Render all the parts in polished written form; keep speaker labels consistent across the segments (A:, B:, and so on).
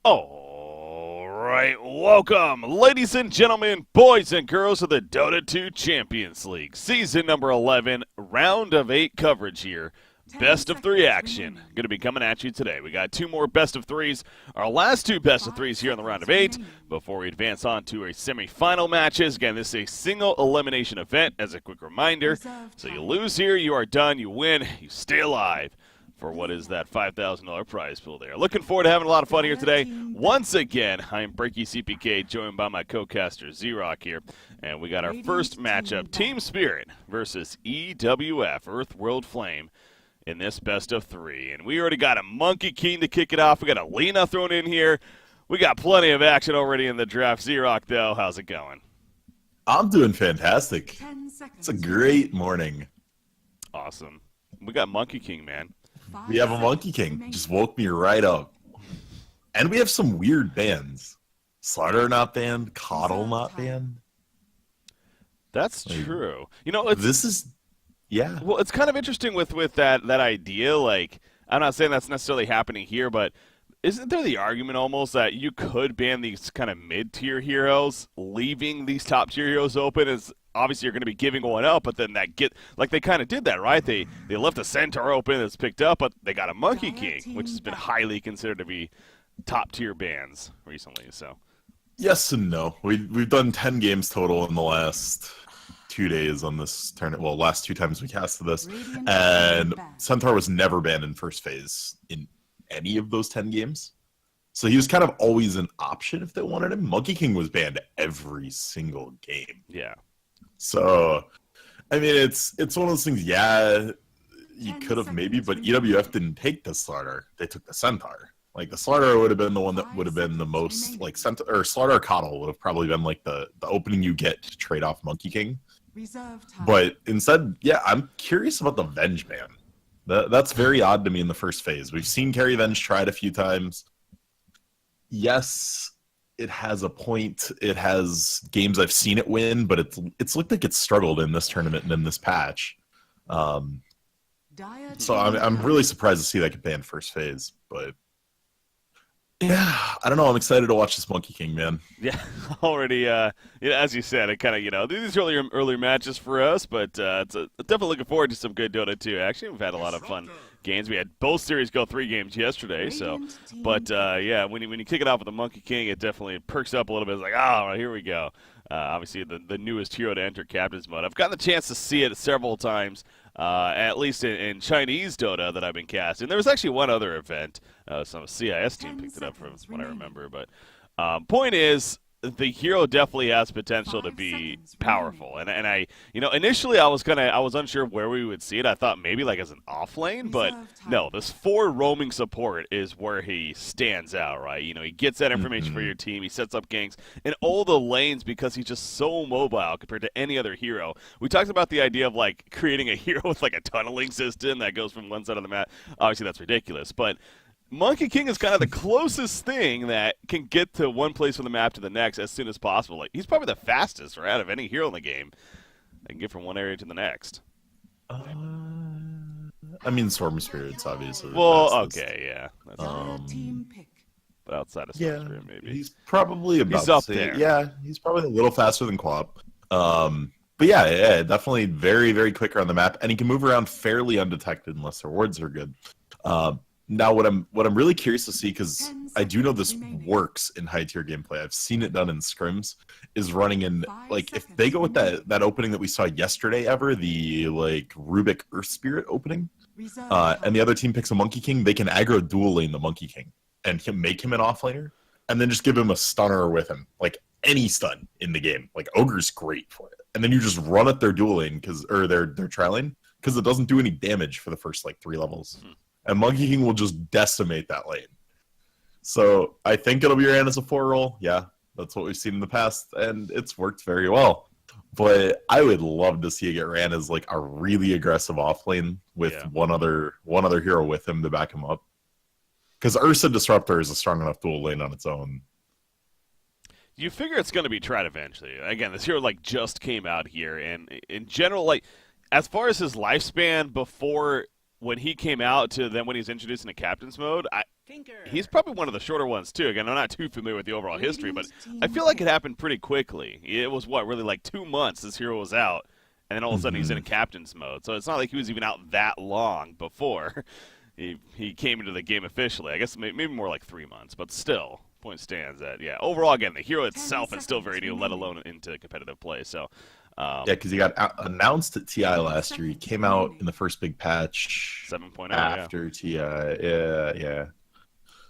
A: All right, welcome, ladies and gentlemen, boys and girls of the Dota 2 Champions League, season number 11, round of 8 coverage here. Best of 3 action. Going to be coming at you today. We got 2 more best of 3s, our last 2 best of 3s here in the round of 8, before we advance on to our semifinal matches. Again, this is a single elimination event, as a quick reminder. So you lose here, you are done, you win, you stay alive for what is that $5,000 prize pool there. Looking forward to having a lot of fun here today. Once again, I'm Breaky CPK, joined by my co-caster Z-Rock here. And we got our first matchup, Team Spirit versus EWF, Earth World Flame, in this best of 3. And we already got a Monkey King to kick it off. We got a Lena thrown in here. We got plenty of action already in the draft. Z-Rock, though, how's it going?
B: I'm doing fantastic. It's a great morning.
A: Awesome. We got Monkey King, man.
B: We have a Monkey King. Just woke me right up. And we have some weird bans. Slaughter not banned. Coddle not banned.
A: That's true. You know,
B: this is... Yeah.
A: Well, it's kind of interesting with that idea. Like, I'm not saying that's necessarily happening here, but isn't there the argument almost that you could ban these kind of mid-tier heroes, leaving these top-tier heroes open? Is obviously you're going to be giving one up, but then they kind of did that, right? They left a Centaur open that's picked up, but they got a Monkey King, which has been highly considered to be top-tier bans recently. So
B: yes and no. We've done 10 games total in the last 2 days on this tournament. Well, last 2 times we casted this, and Centaur was never banned in first phase in any of those 10 games. So he was kind of always an option if they wanted him. Monkey King was banned every single game.
A: Yeah.
B: So, I mean, it's one of those things, yeah, you could have maybe, but EWF didn't take the Slaughter. They took the Centaur. Like, the Slaughter would have been the one that would have been the most, like, Centaur, or Slaughter or Coddle would have probably been, like, the opening you get to trade off Monkey King. But instead, yeah, I'm curious about the Venge ban. That's very odd to me in the first phase. We've seen Carry Venge tried a few times. Yes, it has a point. It has games I've seen it win, but it's looked like it's struggled in this tournament and in this patch. So I'm really surprised to see that get banned first phase. But yeah, I don't know. I'm excited to watch this Monkey King, man.
A: Yeah, already. As you said, it kind of these earlier matches for us, but it's definitely looking forward to some good Dota 2 action. We've had a lot of fun games. We had both series go 3 games yesterday, yeah, when you kick it off with the Monkey King, it definitely perks up a little bit. It's like, oh, here we go. Obviously, the newest hero to enter Captain's Mode. I've gotten the chance to see it several times, at least in Chinese Dota that I've been casting. There was actually one other event. Some CIS team picked it up from what I remember. But point is, the hero definitely has potential to be powerful. And I, initially I was unsure where we would see it. I thought maybe like as an off lane, but no, this 4 roaming support is where he stands out, right? He gets that information for your team. He sets up ganks in all the lanes because he's just so mobile compared to any other hero. We talked about the idea of like creating a hero with like a tunneling system that goes from one side of the map. Obviously that's ridiculous, but Monkey King is kind of the closest thing that can get to one place on the map to the next as soon as possible. Like, he's probably the fastest, right, out of any hero in the game. They can get from one area to the next.
B: I mean, Storm Spirit's obviously the fastest.
A: Okay, yeah. But outside of Storm Spirit, maybe.
B: He's probably about
A: he's up there.
B: Yeah, he's probably a little faster than Quap. But yeah, definitely very, very quicker on the map, and he can move around fairly undetected unless their wards are good. Now, what I'm really curious to see, because I do know this works in high tier gameplay. I've seen it done in scrims. Is running in like if they go with that opening that we saw yesterday, the like Rubik Earth Spirit opening, and the other team picks a Monkey King, they can aggro dual lane the Monkey King and make him an offlaner, and then just give him a stunner with him, like any stun in the game. Like Ogre's great for it, and then you just run at their dual lane or their tri lane because it doesn't do any damage for the first like 3 levels. And Monkey King will just decimate that lane. So I think it'll be ran as a 4 role. Yeah, that's what we've seen in the past, and it's worked very well. But I would love to see it get ran as like a really aggressive off lane with one other hero with him to back him up. Because Ursa Disruptor is a strong enough dual lane on its own.
A: You figure it's going to be tried eventually. Again, this hero like just came out here, and in general, like as far as his lifespan before when he came out to then when he's introduced into captain's mode, he's probably one of the shorter ones too. Again, I'm not too familiar with the overall history, but I feel like it happened pretty quickly. It was really like 2 months this hero was out, and then all of a sudden he's in a captain's mode. So it's not like he was even out that long before he came into the game officially. I guess maybe more like 3 months, but still, point stands that overall again the hero itself is still very new, let alone into competitive play. So.
B: Yeah, because he got announced at TI last year. He came out in the first big patch
A: 7.0
B: after TI. Yeah.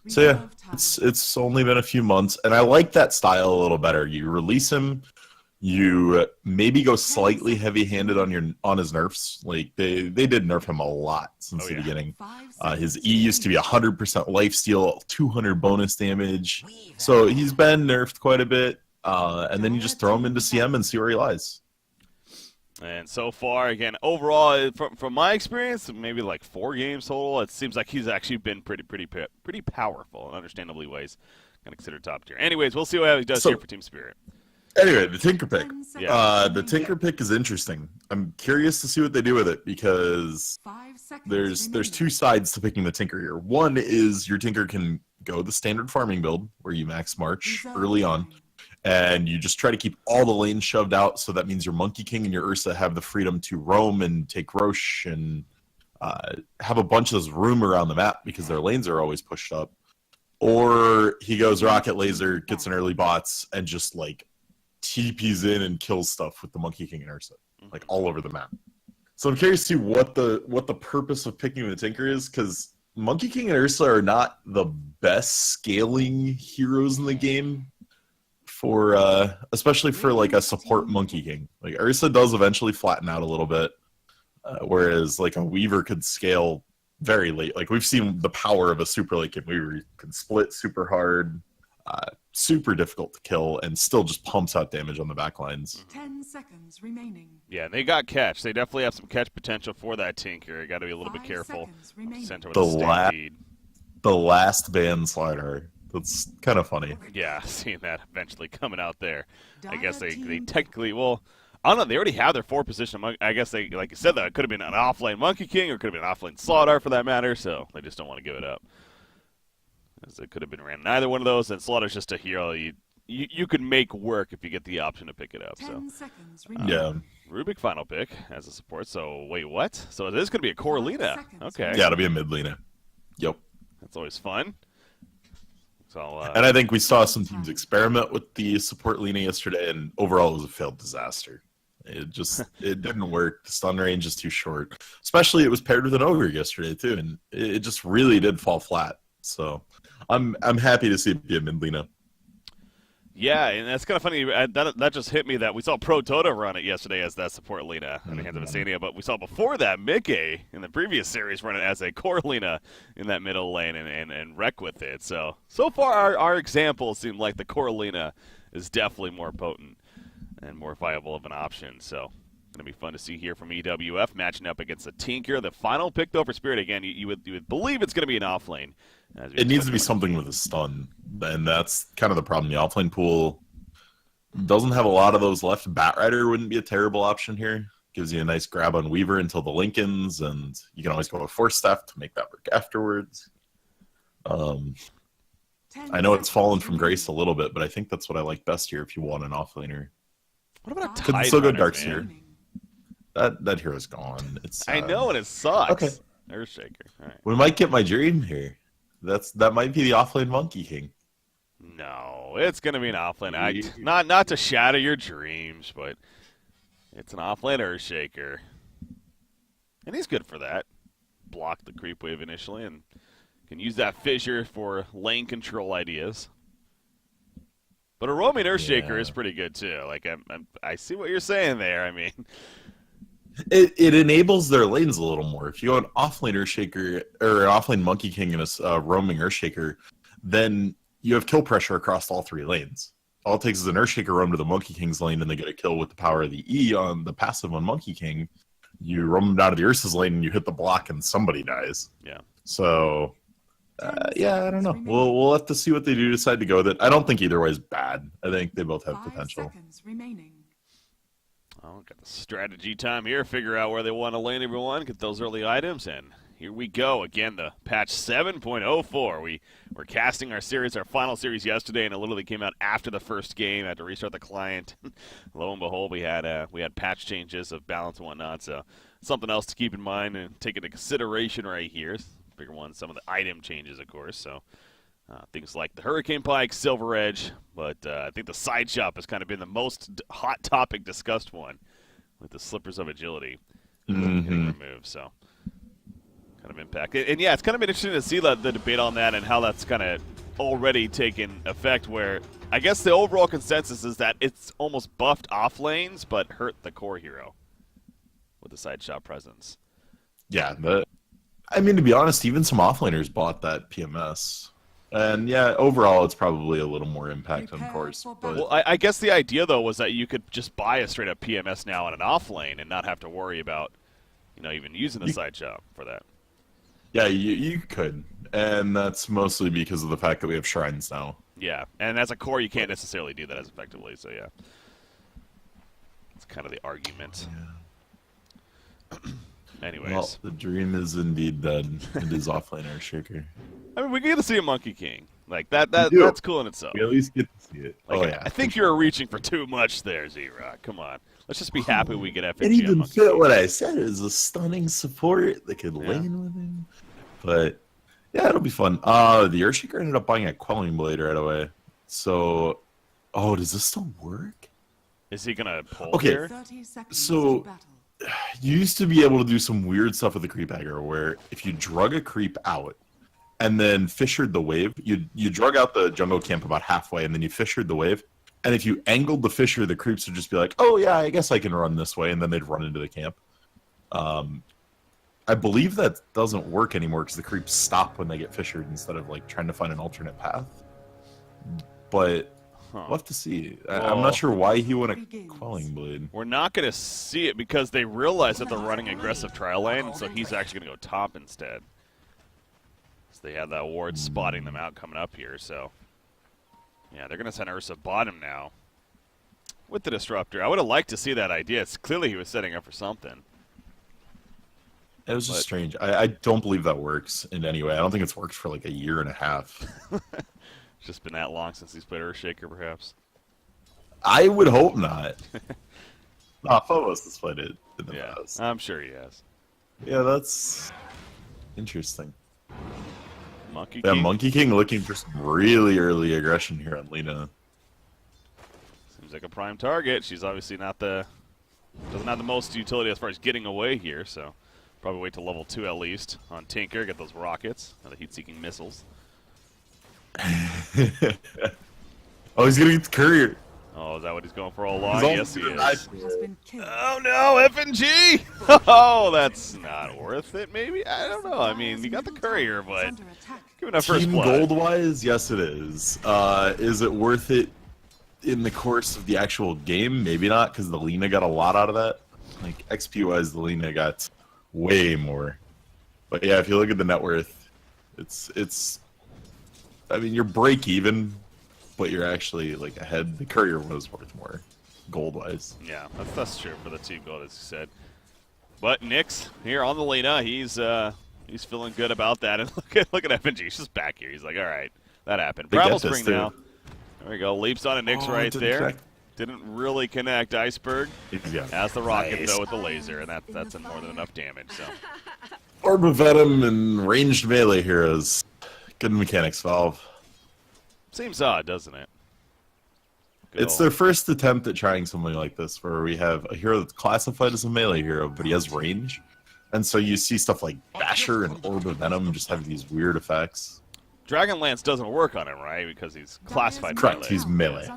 B: So yeah, it's only been a few months, and I like that style a little better. You release him, you maybe go slightly heavy-handed on his nerfs. Like they did nerf him a lot since the beginning. His E used to be 100% lifesteal, 200 bonus damage. So he's been nerfed quite a bit, and then you just throw him into CM and see where he lies.
A: And so far, again, overall, from my experience, maybe like 4 games total, it seems like he's actually been pretty powerful in understandably ways. Kind of considered top tier. Anyways, we'll see how he does here for Team Spirit.
B: Anyway, the Tinker pick. The Tinker pick is interesting. I'm curious to see what they do with it because there's 2 sides to picking the Tinker here. One is your Tinker can go the standard farming build where you max March early on. And you just try to keep all the lanes shoved out, so that means your Monkey King and your Ursa have the freedom to roam and take Roche and have a bunch of this room around the map because their lanes are always pushed up. Or he goes Rocket Laser, gets an early bots, and just like TPs in and kills stuff with the Monkey King and Ursa, like all over the map. So I'm curious to see what the purpose of picking the Tinker is, because Monkey King and Ursa are not the best scaling heroes in the game. For especially for like a support Monkey King. Like Ursa does eventually flatten out a little bit, whereas like a Weaver could scale very late. Like we've seen the power of a super late game Weaver. He can split super hard, super difficult to kill, and still just pumps out damage on the back lines.
C: 10 seconds remaining.
A: Yeah, they got catch. They definitely have some catch potential for that Tinker. You got to be a little bit careful. Center with
B: the last ban slider. That's kind of funny.
A: Yeah, seeing that eventually coming out there. I guess they technically, well, I don't know, they already have their 4 position. I guess they, like you said, that it could have been an offlane Monkey King or it could have been an offlane Slaughter for that matter, so they just don't want to give it up. As it could have been ran neither one of those, and Slaughter's just a hero you could make work if you get the option to pick it up.
C: 10
A: so
C: seconds
B: yeah.
A: Rubik final pick as a support, so wait, what? So it is going to be a core Lina. Okay.
B: Yeah, it'll be a mid Lina. Yep.
A: That's always fun.
B: And I think we saw some teams experiment with the support Lina yesterday, and overall it was a failed disaster. It didn't work. The stun range is too short. Especially it was paired with an ogre yesterday too, and it just really did fall flat. So I'm happy to see it be a mid Lina.
A: Yeah, and that's kind of funny. That just hit me that we saw Pro Dota run it yesterday as that support Lina in the hands of Asania, but we saw before that Mickey in the previous series run it as a core Lina in that middle lane and wreck with it. So far our examples seem like the core Lina is definitely more potent and more viable of an option. So going to be fun to see here from EWF matching up against the Tinker. The final pick though for Spirit, again, you would believe it's going to be an offlane.
B: It needs to be something with a stun, and that's kind of the problem. The offlane pool doesn't have a lot of those left. Batrider wouldn't be a terrible option here. Gives you a nice grab on Weaver until the Lincolns, and you can always go with Force Staff to make that work afterwards. I know it's fallen from grace a little bit, but I think that's what I like best here if you want an offlaner.
A: What about a
B: Could
A: Tide
B: still go
A: Runner,
B: Darkseer.
A: man?
B: That hero's gone. It's
A: I know, and it sucks.
B: Okay.
A: Earthshaker. All right.
B: We might get my dream here. That might be the offlane Monkey King.
A: No, it's going to be an offlane. Not to shatter your dreams, but it's an offlane Earthshaker. And he's good for that. Block the creep wave initially and can use that fissure for lane control ideas. But a roaming Earthshaker is pretty good too. Like I see what you're saying there. I mean,
B: it enables their lanes a little more. If you go an offlane Earthshaker or an offlane Monkey King and a roaming Earthshaker, then you have kill pressure across all 3 lanes. All it takes is an Earthshaker roam to the Monkey King's lane, and they get a kill with the power of the E on the passive on Monkey King. You roam them down to the Ursa's lane, and you hit the block, and somebody dies.
A: Yeah.
B: So, yeah, I don't know. We'll have to see what they do decide to go with it. I don't think either way is bad. I think they both have potential.
C: 5 seconds remaining.
A: Oh, got the strategy time here. Figure out where they want to lane everyone. Get those early items and here we go. Again, the patch 7.04. We were casting our series, our final series yesterday, and it literally came out after the first game. I had to restart the client. Lo and behold, we had patch changes of balance and whatnot. So something else to keep in mind and take into consideration right here. Bigger one, some of the item changes, of course. So things like the Hurricane Pike, Silver Edge, but I think the side shop has kind of been the most hot topic discussed one with the Slippers of Agility getting removed. So kind of impact. And yeah, it's kind of been interesting to see the debate on that and how that's kind of already taken effect, where I guess the overall consensus is that it's almost buffed off lanes but hurt the core hero with the side shop presence.
B: Yeah, I mean, to be honest, even some offlaners bought that PMS. And yeah, overall, it's probably a little more impact on course. But
A: well, I guess the idea, though, was that you could just buy a straight-up PMS now on an off lane and not have to worry about, even using the side shop for that.
B: Yeah, you could. And that's mostly because of the fact that we have shrines now.
A: Yeah, and as a core, you can't necessarily do that as effectively, so yeah. It's kind of the argument.
B: Yeah.
A: Anyways.
B: Well, the dream is indeed dead. It is offlane Earthshaker.
A: I mean, we get to see a Monkey King. Like, that's cool in itself.
B: We at least get to see it.
A: Like, I think you're reaching for too much there, Z-Rock. Come on. Let's just be happy we get FNG.
B: It even fit what I said. It was a stunning support that could lane with him. But, yeah, it'll be fun. The Earthshaker ended up buying a Quelling Blade right away. So, does this still work?
A: Is he going to pull
B: Okay,
A: here?
B: so you used to be able to do some weird stuff with the creep aggro where if you drug a creep out and then fissured the wave, you drug out the jungle camp about halfway and then you fissured the wave. And if you angled the fissure, the creeps would just be like, oh yeah, I guess I can run this way. And then they'd run into the camp. I believe that doesn't work anymore because the creeps stop when they get fissured instead of like trying to find an alternate path. But we'll have to see. I'm not sure why he went a Quelling Blade.
A: We're not going to see it because they realize that they're running aggressive trial lane, so he's actually going to go top instead. So they have that ward spotting them out coming up here, so yeah, they're going to send Ursa bottom now with the Disruptor. I would have liked to see that idea. It's clearly he was setting up for something.
B: It was just strange. I don't believe that works in any way. I don't think it's worked for like a year and a half.
A: It's just been that long since he's played Earthshaker, perhaps.
B: I would hope not. Phobos has played it in the past.
A: I'm sure he has.
B: Yeah, that's interesting.
A: Monkey King.
B: Monkey King looking for some really early aggression here on Lina.
A: Seems like a prime target. She's obviously doesn't have the most utility as far as getting away here, so probably wait till level 2 at least on Tinker, get those rockets and the heat-seeking missiles.
B: He's gonna get the courier.
A: Oh, is that what he's going for all along? Yes, he is. Oh no, FNG! Oh, that's not worth it, maybe? I don't know. I mean, you got the courier, but give it a first blood.
B: Team gold-wise, yes it is. Is it worth it in the course of the actual game? Maybe not, because the Lina got a lot out of that. Like, XP-wise, the Lina got way more. But yeah, if you look at the net worth, it's I mean, you're break-even, but you're actually like ahead. The courier was worth more, gold-wise.
A: Yeah, that's true for the team gold, as you said. But Nyx here on the Lina, he's feeling good about that. And look at FNG, he's just back here. He's like, all right, that happened. Bramble Spring now. There we go. Leaps on a Nyx right there.
B: Connect.
A: Didn't really connect. Iceberg has the rocket
B: Nice.
A: though with the laser, and that's more than enough damage. So
B: Orb of Venom and ranged melee heroes. Good mechanics, Valve.
A: seems odd, doesn't it? Good
B: It's
A: old-
B: their first attempt at trying something like this, where we have a hero that's classified as a melee hero, but he has range. And so you see stuff like Basher and Orb of Venom just have these weird effects.
A: Dragonlance doesn't work on him, right? Because he's classified
B: Correct,
A: melee.
B: he's melee.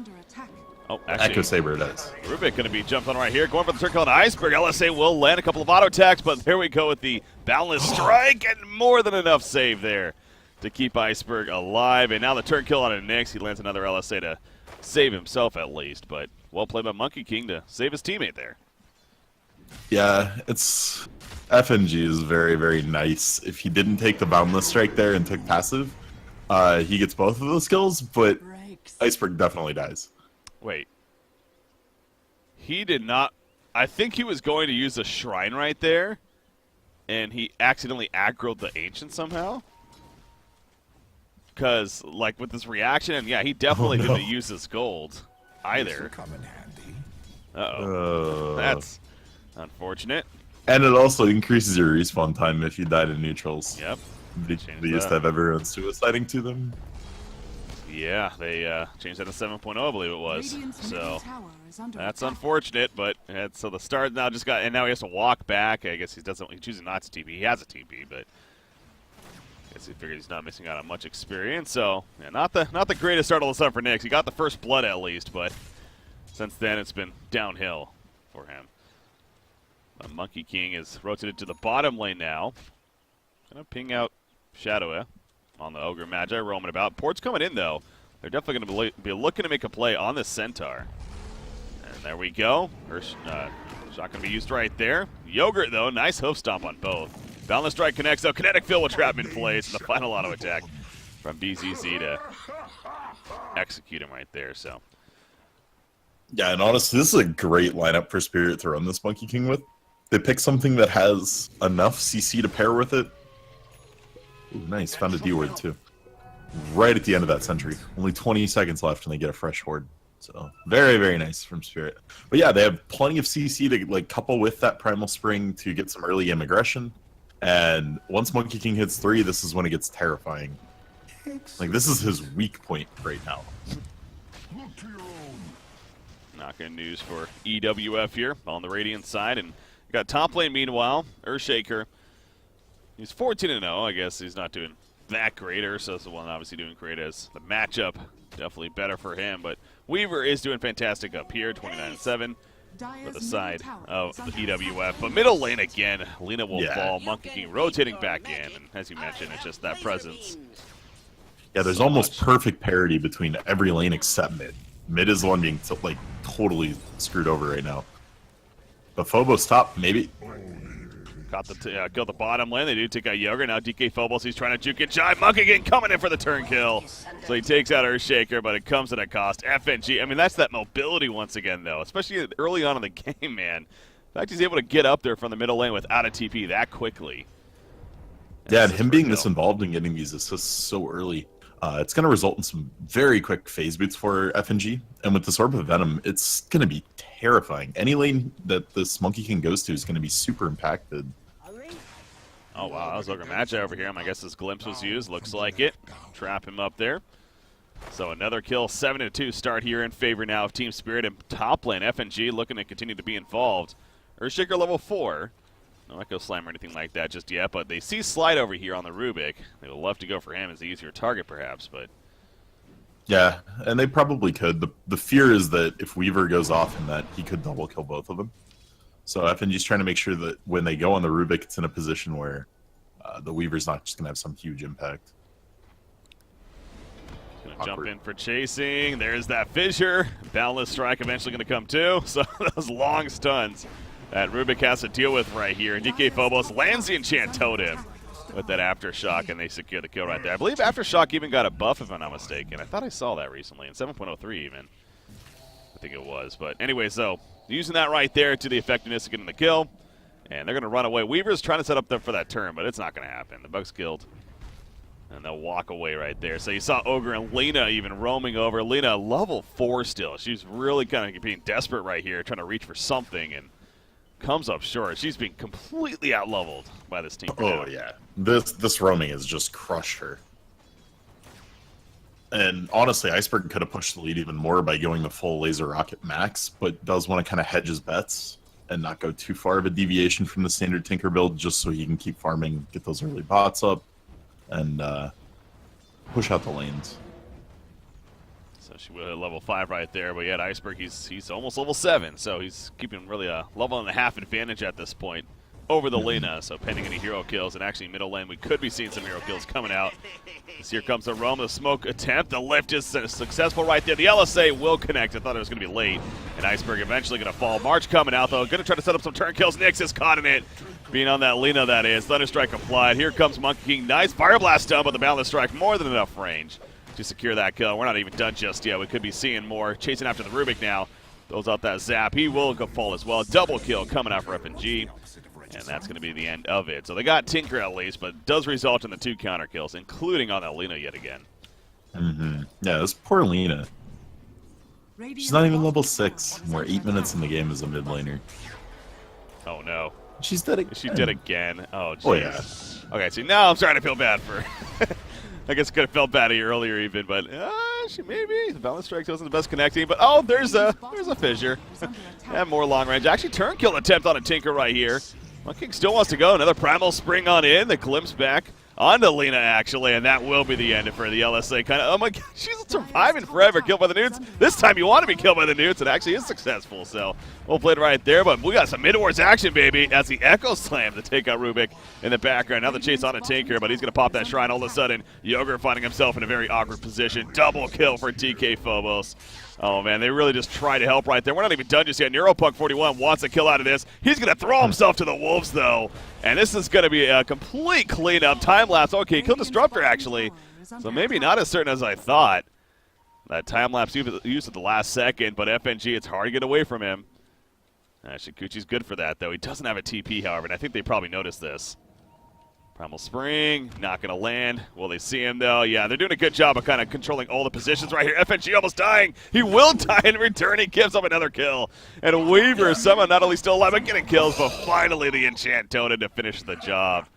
A: Oh,
B: Echo
A: actually,
B: Saber does.
A: Rubik going to be jumping on right here, going for the circle on Iceberg. LSA will land a couple of auto attacks, but there we go with the Boundless Strike, and more than enough save there to keep Iceberg alive. And now the turn kill on a Nyx. He lands another LSA to save himself at least, but well played by Monkey King to save his teammate there.
B: Yeah, it's... FNG is very, very nice. If he didn't take the Boundless Strike there and took passive, he gets both of those skills, but Iceberg definitely dies.
A: Wait. He did not... I think he was going to use a Shrine right there, and he accidentally aggroed the Ancient somehow. Because, like, with this reaction, and yeah, he definitely didn't use his gold either.
D: Come in handy.
A: Uh-oh. That's unfortunate.
B: And it also increases your respawn time if you died in neutrals.
A: Yep.
B: They used to have everyone suiciding to them.
A: Yeah, they changed that to 7.0, I believe it was.
C: Radiant's
A: So
C: middle tower is under
A: that's
C: attack.
A: unfortunate, but so the start now just got, and now he has to walk back. I guess he's choosing not to TP. He has a TP, but I guess he figures he's not missing out on much experience. So yeah, not the greatest start of the sun for Nyx. He got the first blood at least, but since then it's been downhill for him. The Monkey King is rotated to the bottom lane now. Gonna ping out Shadow on the Ogre Magi roaming about. Port's coming in though. They're definitely going to be looking to make a play on the Centaur. And there we go. First shot going to be used right there. Yogurt though, nice hoof stomp on both. Boundless Strike connects though. Kinetic Fill will trap him in place. And the final auto attack from BZZ to execute him right there. So
B: Yeah, and honestly, this is a great lineup for Spirit to run this Monkey King with. They pick something that has enough CC to pair with it. Ooh, nice, found a D-word too. Right at the end of that sentry. Only 20 seconds left and they get a fresh horde. So very, very nice from Spirit. But yeah, they have plenty of CC to like couple with that Primal Spring to get some early game aggression. And once Monkey King hits 3, this is when it gets terrifying. Like, this is his weak point right now.
A: not good news for EWF here on the Radiant side. And you got top lane meanwhile, Earthshaker. He's 14-0. I guess he's not doing that great. Ursa's the one obviously doing great as the matchup. Definitely better for him. But Weaver is doing fantastic up here, 29-7 for the side of the EWF. But middle lane again, Lina will fall. Monkey King rotating back in. And as you mentioned, it's just that presence.
B: Yeah, there's almost perfect parity between every lane except mid. Mid is the one being like totally screwed over right now. But Phobos top, maybe.
A: Got the kill the bottom lane. They do take out Yogurt. Now DK Phobos, he's trying to juke it. Jive Monkey King coming in for the turn kill. So he takes out Earthshaker, but it comes at a cost. FNG, I mean, that's that mobility once again, though, especially early on in the game, man. In fact, he's able to get up there from the middle lane without a TP that quickly.
B: Yeah, and him being this involved in getting these assists so early, it's going to result in some very quick phase boots for FNG. And with this Orb of Venom, it's going to be terrifying. Any lane that this Monkey King goes to is going to be super impacted.
A: Oh, wow, that was Ogre Magi over here. I guess this glimpse was used. Looks like it. Trap him up there. So another kill, 7-2 start here in favor now of Team Spirit. And top lane, FNG looking to continue to be involved. Earthshaker level 4. No Echo Slam or anything like that just yet, but they see Slide over here on the Rubik. They would love to go for him as the easier target, perhaps, but...
B: Yeah, and they probably could. The fear is that if Weaver goes off in that, he could double kill both of them. So FNG's trying to make sure that when they go on the Rubik, it's in a position where the Weaver's not just going to have some huge impact.
A: He's going to jump in for chasing. There's that fissure. Boundless Strike eventually going to come too. So those long stuns that Rubik has to deal with right here. And DK Phobos lands the Enchant Totem with that Aftershock, and they secure the kill right there. I believe Aftershock even got a buff, if I'm not mistaken. I thought I saw that recently in 7.03 even. I think it was. But anyway, so using that right there to the effectiveness of getting the kill. And they're going to run away. Weaver's trying to set up there for that turn, but it's not going to happen. The Buck's killed. And they'll walk away right there. So you saw Ogre and Lina even roaming over. Lina, level 4 still. She's really kind of being desperate right here, trying to reach for something, and comes up short. She's being completely out-leveled by this team.
B: Oh, yeah. This roaming has just crushed her. And honestly, Iceberg could have pushed the lead even more by going the full Laser Rocket max, but does want to kind of hedge his bets and not go too far of a deviation from the standard Tinker build, just so he can keep farming, get those early bots up, and push out the lanes.
A: So she would have level 5 right there, but yet Iceberg, he's almost level 7, so he's keeping really a level and a half advantage at this point over the Lina. So pending any hero kills, and actually middle lane, we could be seeing some hero kills coming out. As here comes the roam, the smoke attempt. The lift is successful right there. The LSA will connect. I thought it was going to be late, and Iceberg eventually going to fall. March coming out, though. Going to try to set up some turn kills. Nyx is caught in it. Being on that Lina, that is. Thunderstrike applied. Here comes Monkey King. Nice Fire Blast done, but the Boundless Strike more than enough range to secure that kill. We're not even done just yet. We could be seeing more. Chasing after the Rubik now. Throws out that zap. He will go fall as well. Double kill coming out for FNG. And that's going to be the end of it. So they got Tinker at least, but does result in the 2 counter kills, including on Lina yet again.
B: Yeah, this poor Lina. She's not even level 6. We're 8 minutes in the game as a mid laner.
A: Oh no.
B: She's dead again.
A: She did again. Oh, jeez.
B: Oh, yeah.
A: Okay, see, now I'm starting to feel bad for her. I guess I could have felt bad at you earlier even, but she maybe. The balance strike wasn't the best connecting, but oh, there's a fissure. And more long range. Actually, turn kill attempt on a Tinker right here. Monkey King still wants to go. Another Primal Spring on in. The glimpse back onto Lina, actually, and that will be the end for the LSA. Kind of, oh my god, she's surviving forever. Killed by the Newts. This time you want to be killed by the Newts. It actually is successful, so well played right there. But we got some mid-wars action, baby, as the Echo Slam to take out Rubik in the background. Now the chase on a Tinker, but he's going to pop that Shrine all of a sudden. Yogurt finding himself in a very awkward position. Double kill for TK Phobos. Oh, man, they really just try to help right there. We're not even done just yet. Neuropunk41 wants a kill out of this. He's going to throw himself to the wolves, though. And this is going to be a complete cleanup. Time-lapse. Okay, kill Disruptor, actually. So maybe not as certain as I thought. That time-lapse used at the last second, but FNG, it's hard to get away from him. Shikuchi's good for that, though. He doesn't have a TP, however, and I think they probably noticed this. Primal Spring, not going to land. Will they see him, though? Yeah, they're doing a good job of kind of controlling all the positions right here. FNG almost dying. He will die in return. He gives up another kill. And Weaver somehow not only still alive, but getting kills, but finally the Enchant Totem to finish the job.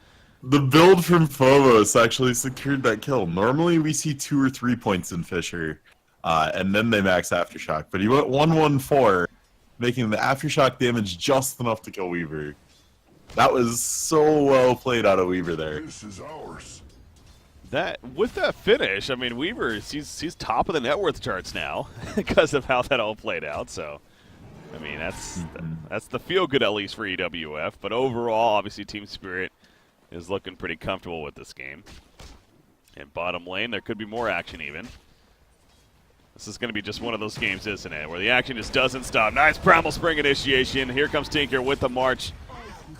B: The build from Phobos actually secured that kill. Normally we see 2 or 3 points in Fisher, and then they max Aftershock. But he went 1-1-4, making the Aftershock damage just enough to kill Weaver. That was so well played out of Weaver there.
D: This is ours.
A: With that finish, I mean, Weaver, he's top of the net worth charts now because of how that all played out. So, I mean, that's the feel good at least for EWF. But overall, obviously, Team Spirit is looking pretty comfortable with this game. And bottom lane, there could be more action even. This is going to be just one of those games, isn't it, where the action just doesn't stop. Nice Primal Spring initiation. Here comes Tinker with the March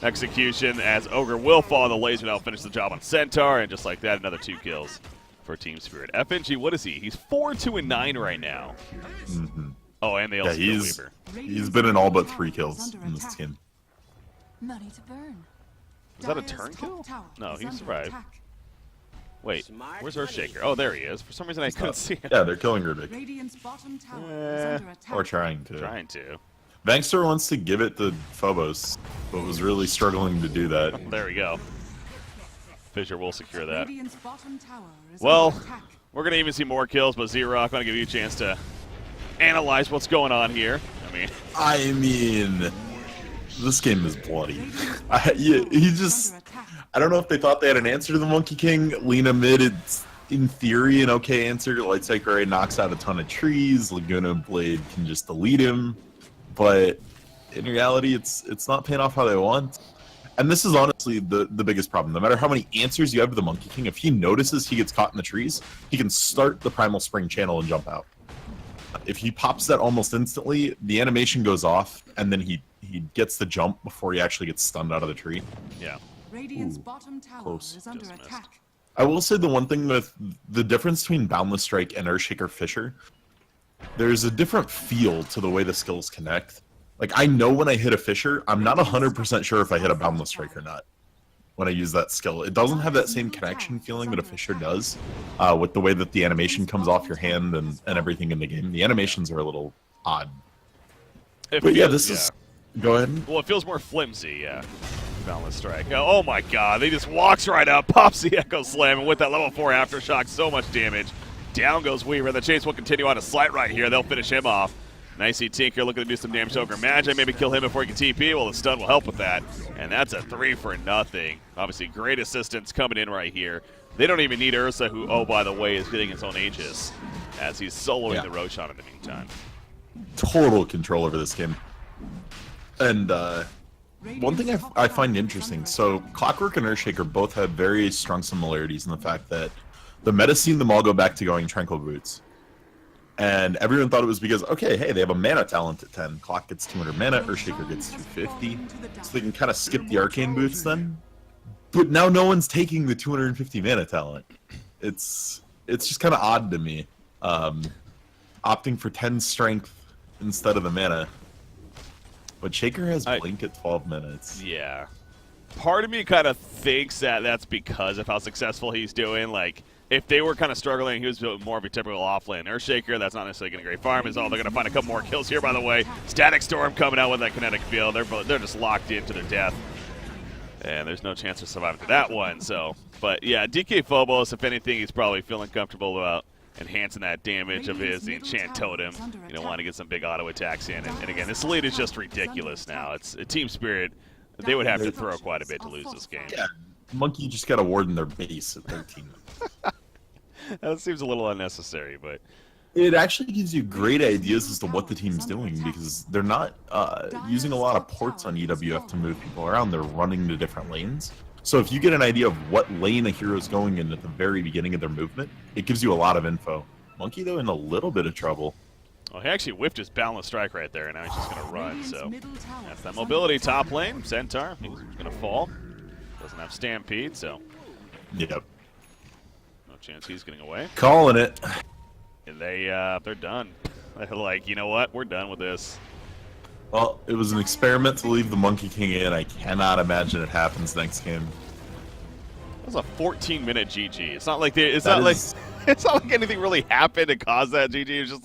A: execution as Ogre will fall on the laser. Now finish the job on Centaur, and just like that, another 2 kills for Team Spirit. FNG, what is he? He's 4-2-9 right now. Oh, and they also kill Weaver.
B: He's been in all but 3 kills in this game.
C: Money to burn.
A: Is that a turn kill? No, he survived. Wait, where's Earthshaker? Oh, there he is. For some reason, I couldn't see him.
B: Yeah, they're killing Rubik.
C: Radiant's bottom tower is under attack.
B: Or trying to.
A: Trying to.
B: Vankster wants to give it to Phobos, but was really struggling to do that.
A: There we go. Fissure will secure that.
C: Radiant's bottom tower is
A: Well,
C: under attack.
A: we're going to even see more kills, but Xerox, I'm going to give you a chance to analyze what's going on here.
B: I mean, this game is bloody. I don't know if they thought they had an answer to the Monkey King. Lina mid, it's in theory an okay answer. Lightstrike Array knocks out a ton of trees. Laguna Blade can just delete him. But in reality, it's not paying off how they want. And this is honestly the biggest problem. No matter how many answers you have to the Monkey King, if he notices he gets caught in the trees, he can start the Primal Spring channel and jump out. If he pops that almost instantly, the animation goes off, and then he gets the jump before he actually gets stunned out of the tree.
A: Yeah.
C: Radiant's bottom tower
B: close.
C: is under
A: Just missed.
C: attack.
B: I will say the one thing with the difference between Boundless Strike and Earthshaker Fisher, there's a different feel to the way the skills connect. Like, I know when I hit a Fisher, I'm not 100% sure if I hit a Boundless Strike or not when I use that skill. It doesn't have that same connection feeling that a Fisher does with the way that the animation comes off your hand and everything in the game. The animations are a little odd. But yeah, this is... Go ahead.
A: Well, it feels more flimsy, yeah. Boundless Strike. Oh my god, they just walks right up, pops the Echo Slam, and with that level 4 Aftershock, so much damage. Down goes Weaver. The chase will continue on a slight right here. They'll finish him off. Nicey Tinker looking to do some damage to Ogre Magi. Maybe kill him before he can TP. Well, the stun will help with that. And that's a 3 for nothing. Obviously, great assistance coming in right here. They don't even need Ursa, who, oh, by the way, is getting his own Aegis, as he's soloing the Roshan in the meantime.
B: Total control over this game. And one thing I find interesting, so Clockwork and Earthshaker both have very strong similarities in the fact that the meta seen them all go back to going Tranquil Boots. And everyone thought it was because, okay, hey, they have a mana talent at 10. Clock gets 200 mana, Earthshaker gets 250. So they can kind of skip the Arcane Boots then. But now no one's taking the 250 mana talent. It's just kind of odd to me. Opting for 10 strength instead of the mana. But Shaker has Blink at 12 minutes.
A: Yeah. part of me kind of thinks that that's because of how successful he's doing. Like, if they were kind of struggling, he was more of a typical offlane Earthshaker. That's not necessarily getting a great farm. Is all they're going to find a couple more kills here, by the way. Static Storm coming out with that kinetic field. They're just locked into their death. And there's no chance of surviving to that one. So, but yeah, DK Phobos, if anything, he's probably feeling comfortable about enhancing that damage of his enchant totem. You know, want to get some big auto attacks in. And again, this lead is just ridiculous now. It's a team spirit. They would have to throw quite a bit to lose this game.
B: Yeah, Monkey just got a ward in their base at 13.
A: That seems a little unnecessary, but
B: It actually gives you great ideas as to what the team's doing because they're not using a lot of ports on EWF to move people around. They're running to different lanes. So if you get an idea of what lane a hero's going in at the very beginning of their movement, it gives you a lot of info. Monkey, though, in a little bit of trouble.
A: well, he actually whiffed his Boundless Strike right there, and now he's just going to run. So that's that mobility top lane. Centaur, he's going to fall. Doesn't have Stampede, so
B: Yep.
A: no chance he's getting away.
B: Calling it.
A: And they're done. They're like, you know what? We're done with this.
B: Well, it was an experiment to leave the Monkey King in. I cannot imagine it happens next game.
A: That was a 14-minute GG. It's not like
B: That is-
A: it's not like anything really happened to cause that GG. It's just